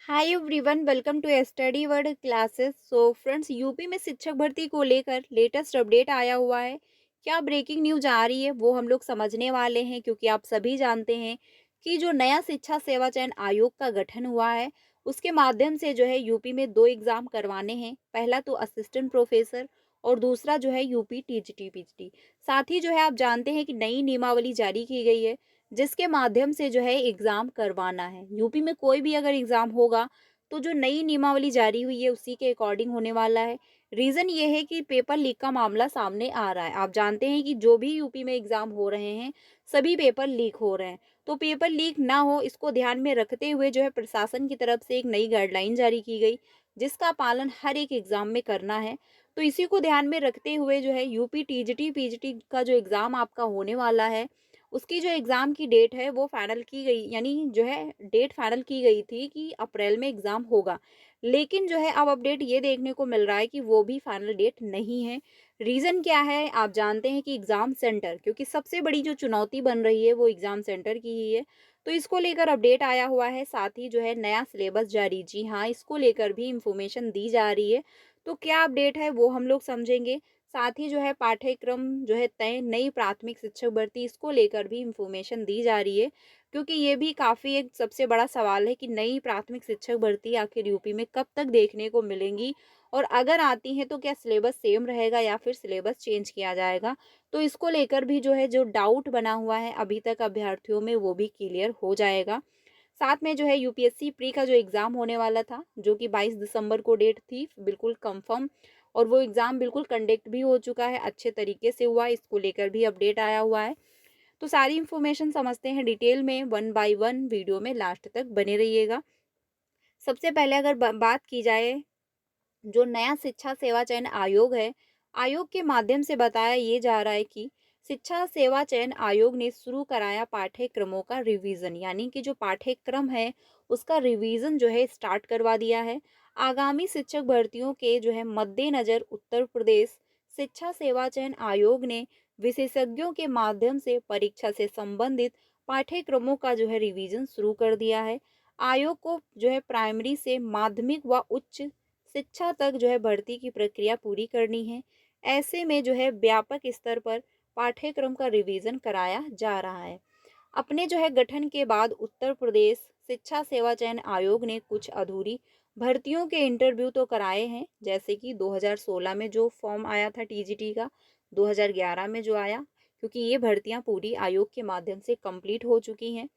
Hi everyone, welcome to study word classes. Friends, UP में शिक्षक भर्ती को लेकर लेटेस्ट अपडेट आया हुआ है। क्या ब्रेकिंग न्यूज आ रही है वो हम लोग समझने वाले हैं, क्योंकि आप सभी जानते हैं कि जो नया शिक्षा सेवा चयन आयोग का गठन हुआ है उसके माध्यम से जो है यूपी में दो एग्जाम करवाने हैं। पहला तो असिस्टेंट प्रोफेसर और दूसरा जो है यूपी टीजीटी पीजीटी। साथ ही जो है आप जानते हैं कि नई नियमावली जारी की गई है जिसके माध्यम से जो है एग्ज़ाम करवाना है। यूपी में कोई भी अगर एग्ज़ाम होगा तो जो नई नियमावली जारी हुई है उसी के अकॉर्डिंग होने वाला है। रीज़न ये है कि पेपर लीक का मामला सामने आ रहा है। आप जानते हैं कि जो भी यूपी में एग्ज़ाम हो रहे हैं, सभी पेपर लीक हो रहे हैं। तो पेपर लीक ना हो इसको ध्यान में रखते हुए जो है प्रशासन की तरफ से एक नई गाइडलाइन जारी की गई, जिसका पालन हर एक एग्ज़ाम में करना है। तो इसी को ध्यान में रखते हुए जो है यूपी टीजीटी पीजीटी का जो एग्ज़ाम आपका होने वाला है, उसकी जो एग्ज़ाम की डेट है वो फाइनल की गई, यानी जो है डेट फाइनल की गई थी कि अप्रैल में एग्ज़ाम होगा। लेकिन जो है अब अपडेट ये देखने को मिल रहा है कि वो भी फाइनल डेट नहीं है। रीज़न क्या है? आप जानते हैं कि एग्ज़ाम सेंटर, क्योंकि सबसे बड़ी जो चुनौती बन रही है वो एग्ज़ाम सेंटर की ही है। तो इसको लेकर अपडेट आया हुआ है, साथ ही जो है नया सिलेबस जारी, जी हाँ, इसको लेकर भी इन्फॉर्मेशन दी जा रही है। तो क्या अपडेट है वो हम लोग समझेंगे। साथ ही जो है पाठ्यक्रम जो है तय, नई प्राथमिक शिक्षक भर्ती, इसको लेकर भी इन्फॉर्मेशन दी जा रही है, क्योंकि ये भी काफ़ी एक सबसे बड़ा सवाल है कि नई प्राथमिक शिक्षक भर्ती आखिर यूपी में कब तक देखने को मिलेंगी, और अगर आती हैं तो क्या सिलेबस सेम रहेगा या फिर सिलेबस चेंज किया जाएगा। तो इसको लेकर भी जो है जो डाउट बना हुआ है अभी तक अभ्यर्थियों में, वो भी क्लियर हो जाएगा। साथ में जो है यूपीएससी प्री का जो एग्ज़ाम होने वाला था, जो कि 22 दिसंबर को डेट थी, बिल्कुल कंफर्म, और वो एग्ज़ाम बिल्कुल कंडक्ट भी हो चुका है, अच्छे तरीके से हुआ। इसको लेकर भी अपडेट आया हुआ है। तो सारी इन्फॉर्मेशन समझते हैं डिटेल में, वन बाय वन वीडियो में लास्ट तक बने रहिएगा। सबसे पहले अगर बात की जाए, जो नया शिक्षा सेवा चयन आयोग है, आयोग के माध्यम से बताया ये जा रहा है कि शिक्षा सेवा चयन आयोग ने शुरू कराया पाठ्यक्रमों का रिवीजन, यानी कि जो पाठ्यक्रम है उसका रिवीजन जो है स्टार्ट करवा दिया है। आगामी शिक्षक भर्तियों के जो है मद्देनजर उत्तर प्रदेश शिक्षा सेवा चयन आयोग ने विशेषज्ञों के माध्यम से परीक्षा से संबंधित पाठ्यक्रमों का जो है रिवीजन शुरू कर दिया है। आयोग को जो है प्राइमरी से माध्यमिक व उच्च शिक्षा तक जो है भर्ती की प्रक्रिया पूरी करनी है। ऐसे में जो है व्यापक स्तर पर पाठ्यक्रम का रिवीजन कराया जा रहा है। अपने जो है गठन के बाद उत्तर प्रदेश शिक्षा सेवा चयन आयोग ने कुछ अधूरी भर्तियों के इंटरव्यू तो कराए हैं, जैसे कि 2016 में जो फॉर्म आया था टीजीटी का, 2011 में जो आया, क्योंकि ये भर्तियां पूरी आयोग के माध्यम से कंप्लीट हो चुकी हैं।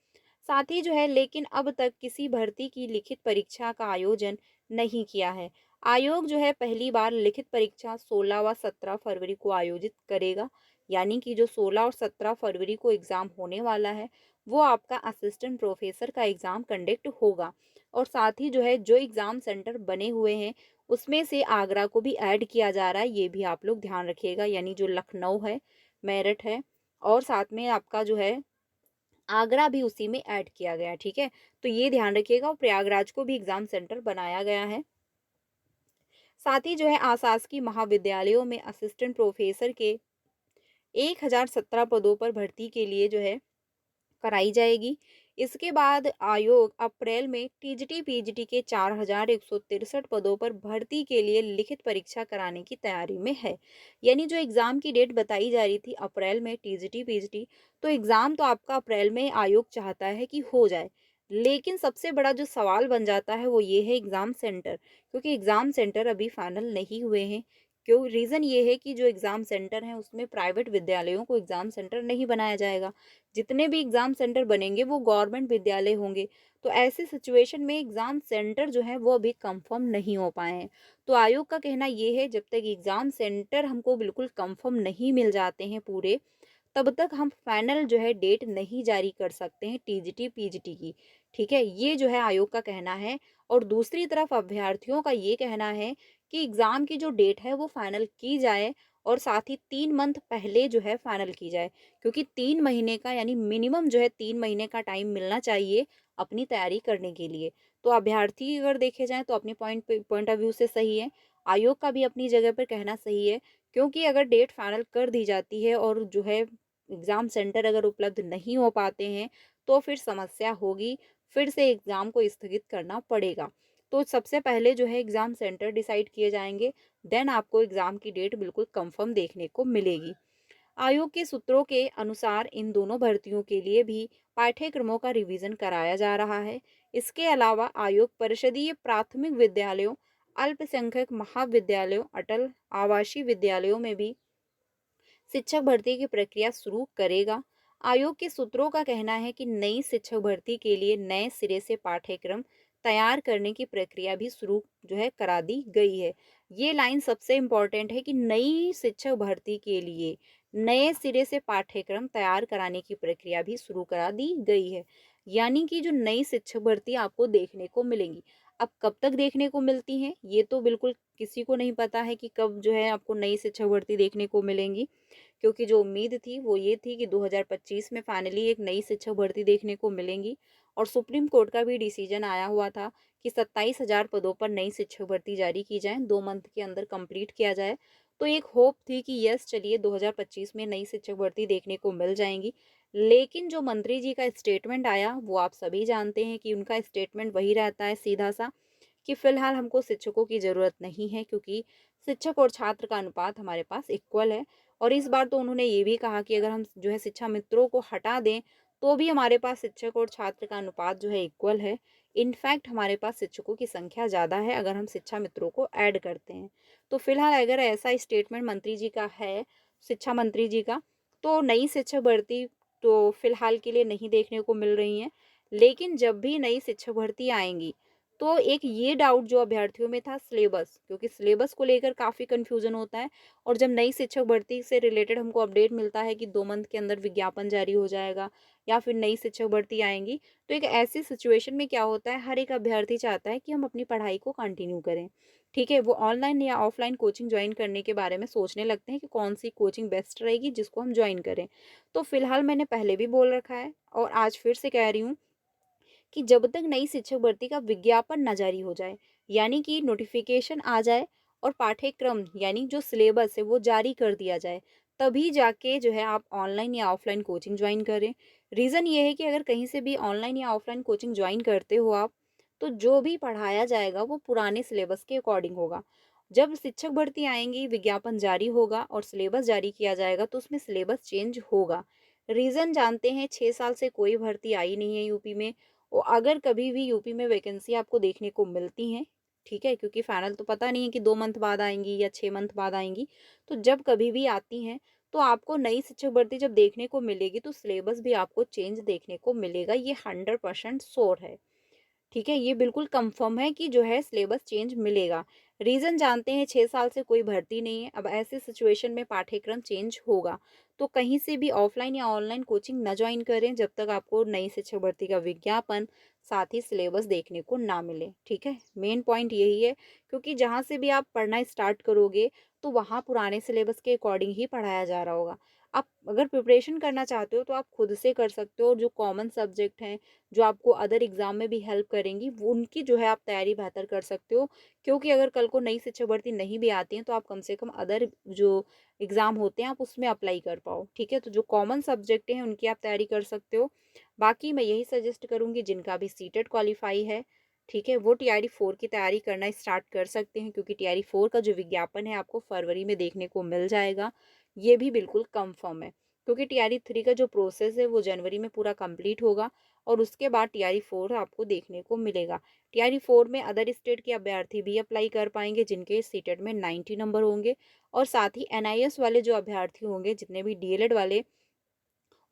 साथ ही जो है लेकिन अब तक किसी भर्ती की लिखित परीक्षा का आयोजन नहीं किया है। आयोग जो है पहली बार लिखित परीक्षा 16 व 17 फरवरी को आयोजित करेगा, यानी कि जो 16 और 17 फरवरी को एग्ज़ाम होने वाला है वो आपका असिस्टेंट प्रोफेसर का एग्ज़ाम कंडक्ट होगा। और साथ ही जो है जो एग्ज़ाम सेंटर बने हुए हैं उसमें से आगरा को भी ऐड किया जा रहा है, ये भी आप लोग ध्यान रखिएगा, यानी जो लखनऊ है, मेरठ है, और साथ में आपका जो है आगरा भी उसी में ऐड किया गया है, ठीक है। तो ये ध्यान रखिएगा, और प्रयागराज को भी एग्ज़ाम सेंटर बनाया गया है। साथ ही जो है आशासकीय महाविद्यालयों में असिस्टेंट प्रोफेसर के 1017 पदों पर भर्ती के लिए जो है कराई जाएगी। इसके बाद आयोग अप्रैल में टीजीटी पीजीटी के 4163 पदों पर भर्ती के लिए लिखित परीक्षा कराने की तैयारी में है। यानी जो एग्ज़ाम की डेट बताई जा रही थी अप्रैल में टीजीटी पीजीटी, तो एग्ज़ाम तो आपका अप्रैल में आयोग चाहता है कि हो जाए। लेकिन सबसे बड़ा जो सवाल बन जाता है वो ये है एग्ज़ाम सेंटर, क्योंकि एग्ज़ाम सेंटर अभी फाइनल नहीं हुए हैं। क्यों? रीज़न ये है कि जो एग्ज़ाम सेंटर हैं उसमें प्राइवेट विद्यालयों को एग्ज़ाम सेंटर नहीं बनाया जाएगा। जितने भी एग्ज़ाम सेंटर बनेंगे वो गवर्नमेंट विद्यालय होंगे। तो ऐसी सिचुएशन में एग्ज़ाम सेंटर जो है वो अभी कंफर्म नहीं हो पाए हैं। तो आयोग का कहना ये है, जब तक एग्ज़ाम सेंटर हमको बिल्कुल कंफर्म नहीं मिल जाते हैं पूरे, तब तक हम फाइनल जो है डेट नहीं जारी कर सकते हैं टीजीटी पीजीटी की, ठीक है। ये जो है आयोग का कहना है। और दूसरी तरफ अभ्यर्थियों का ये कहना है कि एग्ज़ाम की जो डेट है वो फाइनल की जाए, और साथ ही 3 मंथ पहले जो है फाइनल की जाए, क्योंकि 3 महीने का, यानी मिनिमम जो है 3 महीने का टाइम मिलना चाहिए अपनी तैयारी करने के लिए। तो अभ्यर्थी अगर देखे जाएँ तो अपने पॉइंट ऑफ व्यू से सही है, आयोग का भी अपनी जगह पर कहना सही है, क्योंकि अगर डेट फाइनल कर दी जाती है और जो है एग्ज़ाम सेंटर अगर उपलब्ध नहीं हो पाते हैं तो फिर समस्या होगी। फिर से एग्ज़ाम को स्थगित करना पड़ेगा। तो सबसे पहले जो है एग्ज़ाम सेंटर डिसाइड किए जाएँगे, देन आपको एग्ज़ाम की डेट बिल्कुल कन्फर्म देखने को मिलेगी। आयोग के सूत्रों के अनुसार इन दोनों भर्तियों के लिए भी पाठ्यक्रमों का रिवीजन कराया जा रहा है। इसके अलावा आयोग परिषदीय प्राथमिक विद्यालयों, अल्पसंख्यक महाविद्यालयों, अटल आवासीय विद्यालयों में भी शिक्षक भर्ती की प्रक्रिया शुरू करेगा। आयोग के सूत्रों का कहना है कि नई शिक्षक भर्ती के लिए नए सिरे से पाठ्यक्रम तैयार करने की प्रक्रिया भी शुरू जो है करा दी गई है। ये लाइन सबसे इम्पोर्टेंट है कि नई शिक्षक भर्ती के लिए नए सिरे से पाठ्यक्रम तैयार कराने की प्रक्रिया भी शुरू करा दी गई है। यानी कि जो नई शिक्षक भर्ती आपको देखने को मिलेंगी, अब कब तक देखने को मिलती हैं ये तो बिल्कुल किसी को नहीं पता है कि कब जो है आपको नई शिक्षक भर्ती देखने को मिलेंगी, क्योंकि जो उम्मीद थी वो ये थी कि 2025 में फाइनली एक नई शिक्षक भर्ती देखने को मिलेंगी। और सुप्रीम कोर्ट का भी डिसीजन आया हुआ था कि 27,000 पदों पर नई शिक्षक भर्ती जारी की जाए, 2 मंथ के अंदर कंप्लीट किया जाए। तो एक होप थी कि यस चलिए 2025 में नई शिक्षक भर्ती देखने को मिल जाएंगी। लेकिन जो मंत्री जी का स्टेटमेंट आया वो आप सभी जानते हैं कि उनका स्टेटमेंट वही रहता है सीधा सा, कि फिलहाल हमको शिक्षकों की ज़रूरत नहीं है, क्योंकि शिक्षक और छात्र का अनुपात हमारे पास इक्वल है। और इस बार तो उन्होंने ये भी कहा कि अगर हम जो है शिक्षा मित्रों को हटा दें तो भी हमारे पास शिक्षक और छात्र का अनुपात जो है इक्वल है। इनफैक्ट हमारे पास शिक्षकों की संख्या ज़्यादा है अगर हम शिक्षा मित्रों को ऐड करते हैं। तो फिलहाल अगर ऐसा स्टेटमेंट मंत्री जी का है, शिक्षा मंत्री जी का, तो नई शिक्षक भर्ती तो फिलहाल के लिए नहीं देखने को मिल रही है। लेकिन जब भी नई शिक्षक भर्ती आएंगी तो एक ये डाउट जो अभ्यर्थियों में था सिलेबस, क्योंकि सिलेबस को लेकर काफ़ी कन्फ्यूज़न होता है। और जब नई शिक्षक भर्ती से रिलेटेड हमको अपडेट मिलता है कि 2 मंथ के अंदर विज्ञापन जारी हो जाएगा या फिर नई शिक्षक भर्ती आएँगी, तो एक ऐसी सिचुएशन में क्या होता है, हर एक अभ्यर्थी चाहता है कि हम अपनी पढ़ाई को कंटिन्यू करें। ठीक है? वो ऑनलाइन या ऑफलाइन कोचिंग जॉइन करने के बारे में सोचने लगते हैं कि कौन-सी कोचिंग बेस्ट रहेगी जिसको हम जॉइन करें। तो फिलहाल मैंने पहले भी बोल रखा है और आज फिर से कह रही हूँ कि जब तक नई शिक्षक भर्ती का विज्ञापन ना जारी हो जाए, यानी कि नोटिफिकेशन आ जाए और पाठ्यक्रम यानी जो सिलेबस है वो जारी कर दिया जाए, तभी जाके जो है आप ऑनलाइन या ऑफलाइन कोचिंग ज्वाइन करें। रीज़न ये है कि अगर कहीं से भी ऑनलाइन या ऑफलाइन कोचिंग ज्वाइन करते हो आप, तो जो भी पढ़ाया जाएगा वो पुराने सिलेबस के अकॉर्डिंग होगा। जब शिक्षक भर्ती आएंगी, विज्ञापन जारी होगा और सिलेबस जारी किया जाएगा तो उसमें सिलेबस चेंज होगा। रीज़न जानते हैं, 6 साल से कोई भर्ती आई नहीं है यूपी में। और अगर कभी भी यूपी में वैकेंसी आपको देखने को मिलती हैं, ठीक है, क्योंकि फाइनल तो पता नहीं है कि 2 मंथ बाद आएँगी या 6 मंथ बाद आएँगी। तो जब कभी भी आती हैं, तो आपको नई शिक्षक भर्ती जब देखने को मिलेगी, तो सिलेबस भी आपको चेंज देखने को मिलेगा, ये 100% श्योर है। ठीक है, ये बिल्कुल कंफर्म है कि जो है सिलेबस चेंज मिलेगा। रीज़न जानते हैं, 6 साल से कोई भर्ती नहीं है, अब ऐसे सिचुएशन में पाठ्यक्रम चेंज होगा। तो कहीं से भी ऑफ़लाइन या ऑनलाइन कोचिंग ना जॉइन करें जब तक आपको नई शिक्षक भर्ती का विज्ञापन, साथ ही सिलेबस देखने को ना मिले, ठीक है? मेन पॉइंट यही है, क्योंकि जहाँ से भी आप पढ़ना स्टार्ट करोगे, तो वहाँ पुराने सिलेबस के अकॉर्डिंग ही पढ़ाया जा रहा होगा। आप अगर प्रिपरेशन करना चाहते हो तो आप खुद से कर सकते हो, जो कॉमन सब्जेक्ट हैं, जो आपको अदर एग्ज़ाम में भी हेल्प करेंगी, वो उनकी जो है आप तैयारी बेहतर कर सकते हो। क्योंकि अगर कल को नई शिक्षक भर्ती नहीं भी आती है तो आप कम से कम अदर जो एग्ज़ाम होते हैं आप उसमें अप्लाई कर पाओ, ठीक है? तो जो कॉमन सब्जेक्ट हैं उनकी आप तैयारी कर सकते हो। बाकी मैं यही सजेस्ट करूँगी, जिनका भी सीटेट क्वालीफाई है, ठीक है? वो टीआरई 4 की तैयारी करना स्टार्ट कर सकते हैं, क्योंकि टीआरई 4 का जो विज्ञापन है आपको फरवरी में देखने को मिल जाएगा। ये भी बिल्कुल कन्फर्म है, क्योंकि टीआरई 3 का जो प्रोसेस है वो जनवरी में पूरा कंप्लीट होगा और उसके बाद टीआरई 4 आपको देखने को मिलेगा। टीआरई 4 में अदर स्टेट के अभ्यर्थी भी अप्लाई कर पाएंगे जिनके सीटेट में 90 नंबर होंगे, और साथ ही एनआईएस वाले जो अभ्यर्थी होंगे, जितने भी डीएलएड वाले,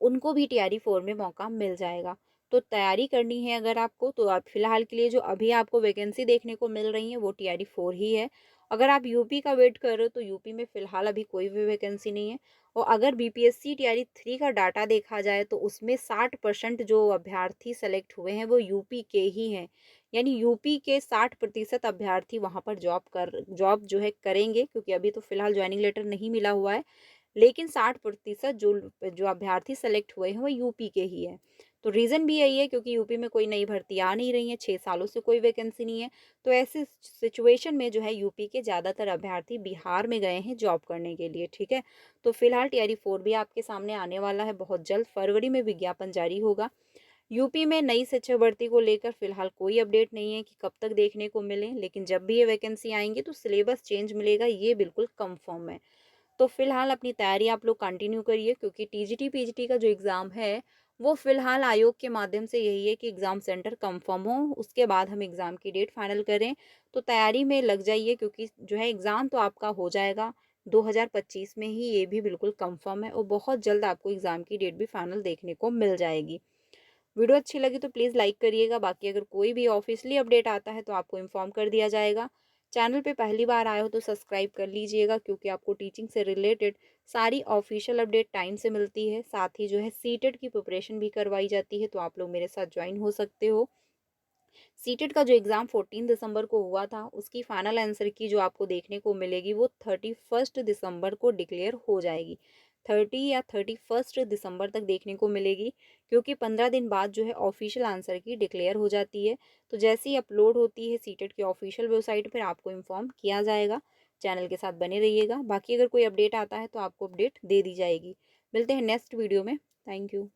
उनको भी टीआरई 4 में मौका मिल जाएगा। तो तैयारी करनी है अगर आपको, तो आप फिलहाल के लिए जो अभी आपको वैकेंसी देखने को मिल रही है वो टीआरई 4 ही है। अगर आप यूपी का वेट कर रहे हो तो यूपी में फिलहाल अभी कोई भी वैकेंसी नहीं है। और अगर बीपीएससी टीआरई 3 का डाटा देखा जाए तो उसमें 60% जो अभ्यर्थी सेलेक्ट हुए हैं वो यूपी के ही हैं। यानी यूपी के 60% अभ्यर्थी वहाँ पर जॉब जो है करेंगे, क्योंकि अभी तो फिलहाल ज्वाइनिंग लेटर नहीं मिला हुआ है। लेकिन 60% जो अभ्यर्थी सेलेक्ट हुए हैं वो यूपी के ही हैं। तो रीज़न भी यही है, क्योंकि यूपी में कोई नई भर्ती आ नहीं रही है, 6 सालों से कोई वैकेंसी नहीं है। तो ऐसे सिचुएशन में जो है यूपी के ज़्यादातर अभ्यर्थी बिहार में गए हैं जॉब करने के लिए, ठीक है? तो फिलहाल टीआरई 4 भी आपके सामने आने वाला है बहुत जल्द, फरवरी में विज्ञापन जारी होगा। यूपी में नई शिक्षक भर्ती को लेकर फिलहाल कोई अपडेट नहीं है कि कब तक देखने को मिले, लेकिन जब भी ये वैकेंसी आएंगी तो सिलेबस चेंज मिलेगा, ये बिल्कुल कंफर्म है। तो फिलहाल अपनी तैयारी आप लोग कंटिन्यू करिए, क्योंकि टीजीटी पीजीटी का जो एग्ज़ाम है वो फिलहाल आयोग के माध्यम से यही है कि एग्ज़ाम सेंटर कंफर्म हो, उसके बाद हम एग्ज़ाम की डेट फाइनल करें। तो तैयारी में लग जाइए, क्योंकि जो है एग्ज़ाम तो आपका हो जाएगा 2025 में ही, ये भी बिल्कुल कंफर्म है, और बहुत जल्द आपको एग्ज़ाम की डेट भी फाइनल देखने को मिल जाएगी। वीडियो अच्छी लगी तो प्लीज़ लाइक करिएगा। बाकी अगर कोई भी ऑफिशियली अपडेट आता है तो आपको इन्फॉर्म कर दिया जाएगा। चैनल पे पहली बार आए हो तो सब्सक्राइब कर लीजिएगा, क्योंकि आपको टीचिंग से रिलेटेड सारी ऑफिशियल अपडेट टाइम से मिलती है। साथ ही जो है सीटेट की प्रिपरेशन भी करवाई जाती है, तो आप लोग मेरे साथ ज्वाइन हो सकते हो। सीटेट का जो एग्ज़ाम 14 दिसंबर को हुआ था, उसकी फाइनल आंसर की जो आपको देखने को मिलेगी वो 31 दिसंबर को डिक्लेयर हो जाएगी। 30 या 31 दिसंबर तक देखने को मिलेगी, क्योंकि 15 दिन बाद जो है ऑफिशियल आंसर की डिक्लेयर हो जाती है। तो जैसे ही अपलोड होती है सीटेट की ऑफिशियल वेबसाइट पर, आपको इन्फॉर्म किया जाएगा। चैनल के साथ बने रहिएगा। बाकी अगर कोई अपडेट आता है तो आपको अपडेट दे दी जाएगी। मिलते हैं नेक्स्ट वीडियो में। Thank you.